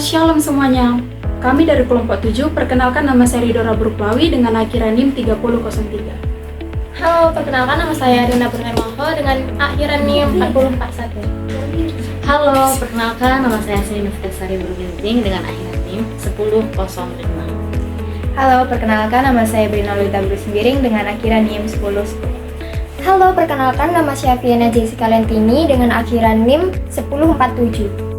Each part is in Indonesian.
Shalom semuanya. Kami dari kelompok 7 perkenalkan nama saya Ridora Bruklawi dengan akhiran NIM 3003. Halo, perkenalkan nama saya Rina Purnamaho dengan akhiran NIM 4041. Halo, perkenalkan nama saya Sri Nuftasari Berginting dengan akhiran NIM 1005. Halo, perkenalkan nama saya Brina Lulita Sembiring dengan akhiran NIM 1010. Halo, perkenalkan nama saya Fiana Jessica Lentini dengan akhiran NIM 1047.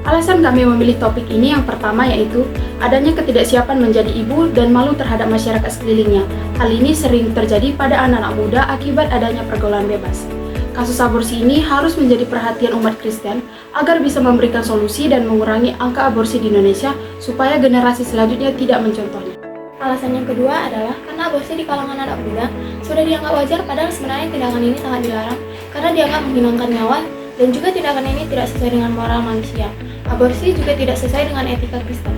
Alasan kami memilih topik ini yang pertama yaitu adanya ketidaksiapan menjadi ibu dan malu terhadap masyarakat sekelilingnya. Hal ini sering terjadi pada anak-anak muda akibat adanya pergaulan bebas. Kasus aborsi ini harus menjadi perhatian umat Kristen agar bisa memberikan solusi dan mengurangi angka aborsi di Indonesia supaya generasi selanjutnya tidak mencontohnya. Alasan yang kedua adalah karena aborsi di kalangan anak muda sudah dianggap wajar, padahal sebenarnya tindakan ini sangat dilarang karena dianggap menghilangkan nyawa dan juga tindakan ini tidak sesuai dengan moral manusia. Aborsi juga tidak sesuai dengan etika Kristen.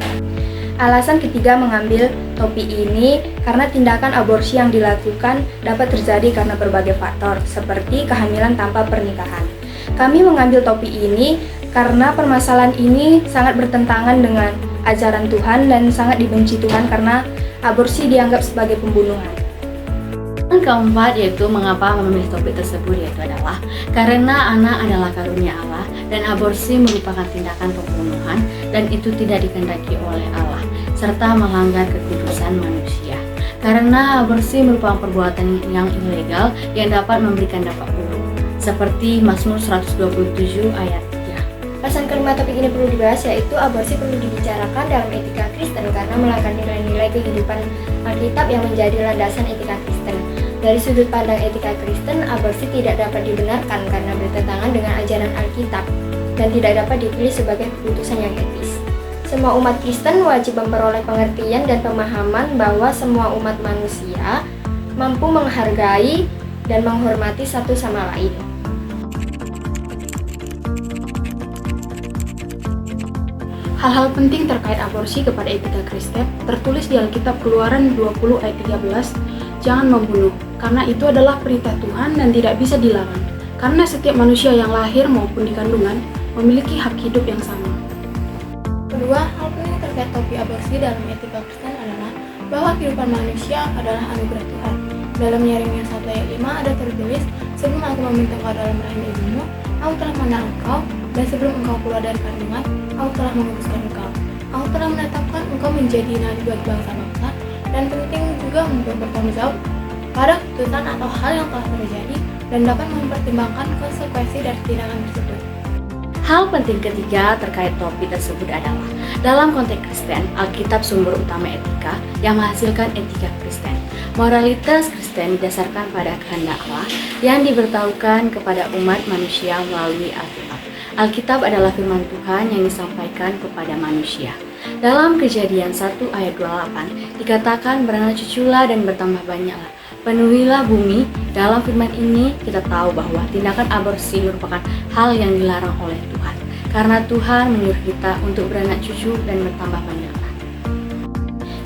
Alasan ketiga mengambil topik ini karena tindakan aborsi yang dilakukan dapat terjadi karena berbagai faktor, seperti kehamilan tanpa pernikahan. Kami mengambil topik ini karena permasalahan ini sangat bertentangan dengan ajaran Tuhan dan sangat dibenci Tuhan karena aborsi dianggap sebagai pembunuhan. Yang keempat yaitu mengapa memilih topik tersebut, yaitu adalah karena anak adalah karunia Allah dan aborsi merupakan tindakan pembunuhan dan itu tidak dikehendaki oleh Allah serta melanggar kekudusan manusia. Karena aborsi merupakan perbuatan yang ilegal yang dapat memberikan dampak buruk, seperti Mazmur 127 ayat 3. Alasan kelima topik ini perlu dibahas yaitu aborsi perlu dibicarakan dalam etika Kristen karena melanggar nilai-nilai kehidupan Alkitab yang menjadi landasan etika Kristen. Dari sudut pandang etika Kristen, aborsi tidak dapat dibenarkan karena bertentangan dengan ajaran Alkitab dan tidak dapat dipilih sebagai keputusan yang etis. Semua umat Kristen wajib memperoleh pengertian dan pemahaman bahwa semua umat manusia mampu menghargai dan menghormati satu sama lain. Hal-hal penting terkait aborsi kepada etika Kristen tertulis di Alkitab Keluaran 20 ayat 13, jangan membunuh, karena itu adalah perintah Tuhan dan tidak bisa dilarang, karena setiap manusia yang lahir maupun di kandungan memiliki hak hidup yang sama. Kedua, hal penting terkait topik aborsi dalam etika Kristen adalah bahwa kehidupan manusia adalah anugerah Tuhan. Dalam Yeremia 1 ayat 5 ada tertulis, sebelum aku meminta engkau dalam rahim ibumu, aku telah mengenal engkau, dan sebelum engkau keluar dari kandungan, aku telah menguruskan engkau. Aku telah menetapkan engkau menjadi nabi bagi bangsa-bangsa, dan penting juga untuk bertanggung jawab pada keputusan atau hal yang telah terjadi dan dapat mempertimbangkan konsekuensi dari tindakan tersebut. Hal penting ketiga terkait topik tersebut adalah dalam konteks Kristen, Alkitab sumber utama etika yang menghasilkan etika Kristen. Moralitas Kristen didasarkan pada kehendak Allah yang diberitahukan kepada umat manusia melalui Alkitab. Alkitab adalah firman Tuhan yang disampaikan kepada manusia. Dalam Kejadian 1 ayat 28 dikatakan, beranak cuculah dan bertambah banyaklah, penuhilah bumi. Dalam firman ini kita tahu bahwa tindakan aborsi merupakan hal yang dilarang oleh Tuhan, karena Tuhan menyuruh kita untuk beranak cucu dan bertambah banyaklah.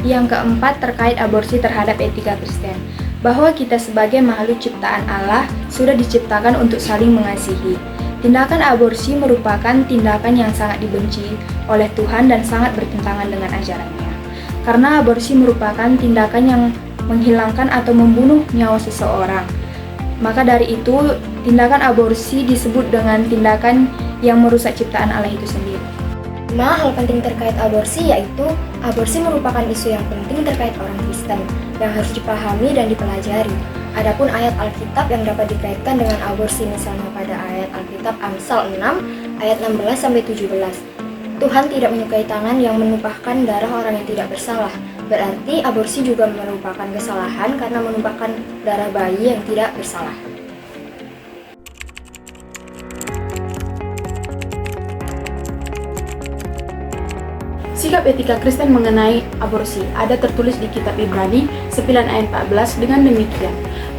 Yang keempat terkait aborsi terhadap etika Kristen, bahwa kita sebagai makhluk ciptaan Allah sudah diciptakan untuk saling mengasihi. Tindakan aborsi merupakan tindakan yang sangat dibenci oleh Tuhan dan sangat bertentangan dengan ajarannya. Karena aborsi merupakan tindakan yang menghilangkan atau membunuh nyawa seseorang. Maka dari itu, tindakan aborsi disebut dengan tindakan yang merusak ciptaan Allah itu sendiri. Hal penting terkait aborsi yaitu aborsi merupakan isu yang penting terkait orang Kristen yang harus dipahami dan dipelajari. Adapun ayat Alkitab yang dapat dikaitkan dengan aborsi misalnya pada ayat Alkitab Amsal 6 ayat 16-17. Tuhan tidak menyukai tangan yang menumpahkan darah orang yang tidak bersalah. Berarti aborsi juga merupakan kesalahan karena menumpahkan darah bayi yang tidak bersalah. Sikap etika Kristen mengenai aborsi ada tertulis di kitab Ibrani 9 ayat 14 dengan demikian.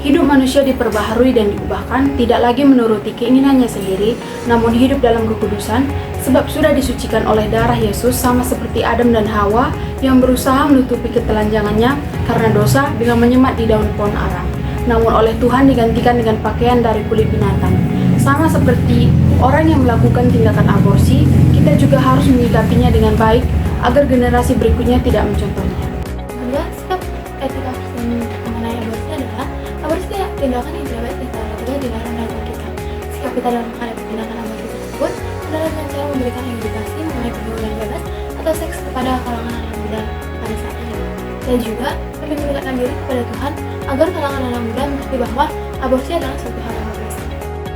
Hidup manusia diperbaharui dan diubahkan, tidak lagi menuruti keinginannya sendiri, namun hidup dalam kekudusan, sebab sudah disucikan oleh darah Yesus sama seperti Adam dan Hawa yang berusaha menutupi ketelanjangannya karena dosa dengan menyemat di daun pohon ara. namun oleh Tuhan digantikan dengan pakaian dari kulit binatang. Sama seperti orang yang melakukan tindakan aborsi, kita juga harus menyikapinya dengan baik agar generasi berikutnya tidak mencontohnya. Kedua, sikap etika Kristen mengenai aborsi adalah aborsi tidak tindakan yang tidak baik dan salah satunya dilarang dalam Alkitab. Sikap kita dalam menghadapi tindakan aborsi tersebut adalah dengan cara memberikan edukasi mengenai pergaulan bebas atau seks kepada kalangan anak muda pada saat ini. Dan juga lebih mendekatkan diri kepada Tuhan agar kalangan anak muda mengerti bahwa aborsi adalah suatu hal yang dosa.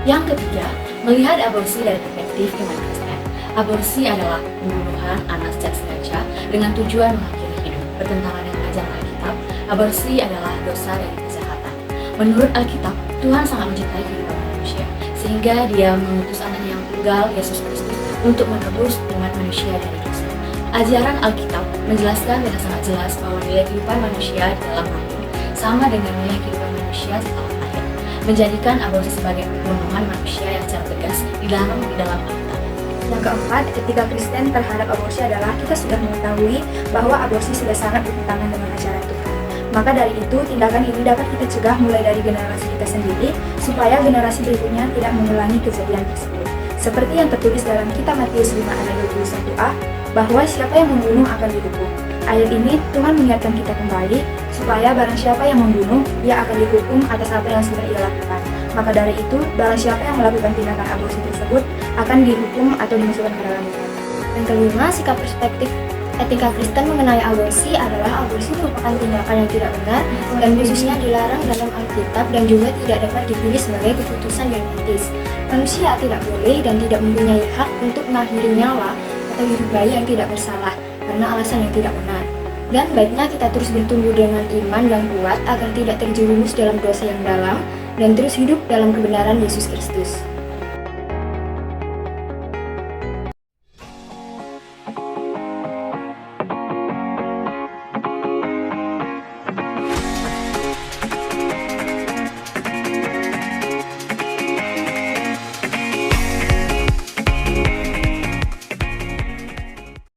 Yang ketiga, melihat aborsi dari perspektif iman Kristen. Aborsi adalah pembunuhan anak secara sengaja dengan tujuan mengakhiri hidup. Bertentangan dengan ajaran Alkitab, aborsi adalah dosa dari kejahatan. Menurut Alkitab, Tuhan sangat mencintai kehidupan manusia, sehingga Dia mengutus anaknya yang tunggal, Yesus Kristus, untuk menebus umat manusia dari dosa. Ajaran Alkitab menjelaskan dengan sangat jelas bahwa nilai kehidupan manusia di dalam rahim sama dengan nilai kehidupan manusia setelah lahir, menjadikan aborsi sebagai pembunuhan manusia yang secara tegas dilarang di dalam Alkitab. Yang keempat, etika Kristen terhadap aborsi adalah kita sudah mengetahui bahwa aborsi sudah sangat bertentangan dengan ajaran Tuhan. Maka dari itu, tindakan ini dapat kita cegah mulai dari generasi kita sendiri, supaya generasi berikutnya tidak mengulangi kejadian tersebut. Seperti yang tertulis dalam kitab Matius 5 ayat 21a, bahwa siapa yang membunuh akan dihukum. Ayat ini Tuhan mengingatkan kita kembali, supaya barang siapa yang membunuh, ia akan dihukum atas apa yang sudah ia lakukan. Maka dari itu, barang siapa yang melakukan tindakan aborsi tersebut akan dihukum atau dimasukkan ke dalam neraka. Yang kelima, sikap perspektif etika Kristen mengenai aborsi adalah aborsi merupakan tindakan yang tidak benar dan khususnya dilarang dalam Alkitab dan juga tidak dapat dipilih sebagai keputusan yang etis. Manusia tidak boleh dan tidak mempunyai hak untuk mengakhiri nyawa atau hidup bayi yang tidak bersalah karena alasan yang tidak benar. Dan baiknya kita terus bertumbuh dengan iman yang kuat agar tidak terjerumus dalam dosa yang dalam dan terus hidup dalam kebenaran Yesus Kristus.